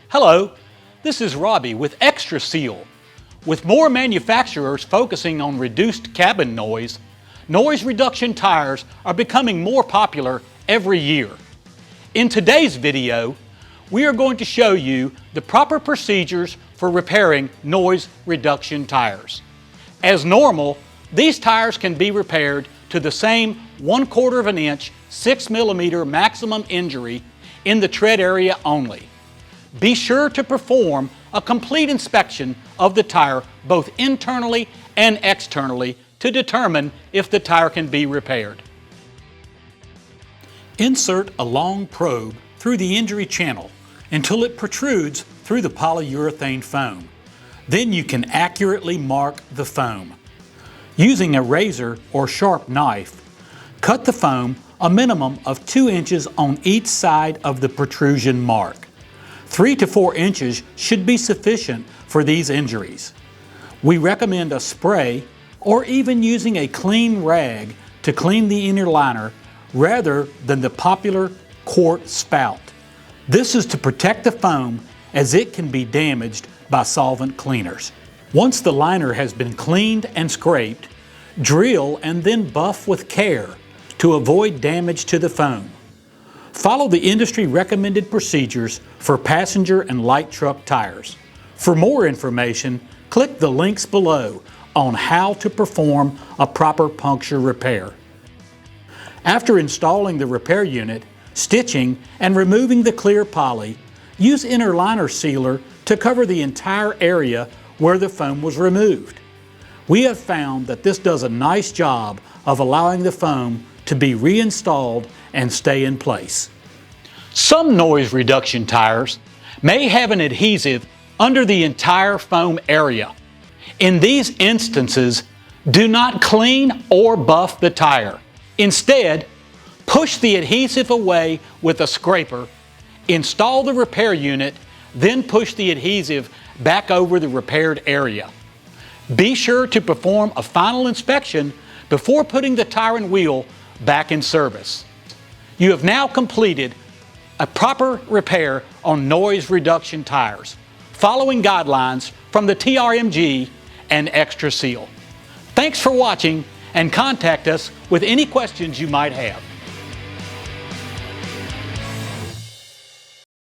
Hello, this is Robbie with Extra Seal. With more manufacturers focusing on reduced cabin noise, noise reduction tires are becoming more popular every year. In today's video, we are going to show you the proper procedures for repairing noise reduction tires. As normal, these tires can be repaired to the same 1/4 of an inch, 6 mm maximum injury in the tread area only. Be sure to perform a complete inspection of the tire both internally and externally to determine if the tire can be repaired. Insert a long probe through the injury channel until it protrudes through the polyurethane foam. Then you can accurately mark the foam. Using a razor or sharp knife, cut the foam a minimum of 2 inches on each side of the protrusion mark. 3 to 4 inches should be sufficient for these injuries. We recommend a spray or even using a clean rag to clean the inner liner rather than the popular quart spout. This is to protect the foam as it can be damaged by solvent cleaners. Once the liner has been cleaned and scraped, drill and then buff with care to avoid damage to the foam. Follow the industry recommended procedures for passenger and light truck tires. For more information, click the links below on how to perform a proper puncture repair. After installing the repair unit, stitching, and removing the clear poly, use inner liner sealer to cover the entire area where the foam was removed. We have found that this does a nice job of allowing the foam to be reinstalled and stay in place. Some noise reduction tires may have an adhesive under the entire foam area. In these instances, do not clean or buff the tire. Instead, push the adhesive away with a scraper, install the repair unit, then push the adhesive back over the repaired area. Be sure to perform a final inspection before putting the tire and wheel back in service. You have now completed a proper repair on noise reduction tires, following guidelines from the TRMG and Extra Seal. Thanks for watching, and contact us with any questions you might have.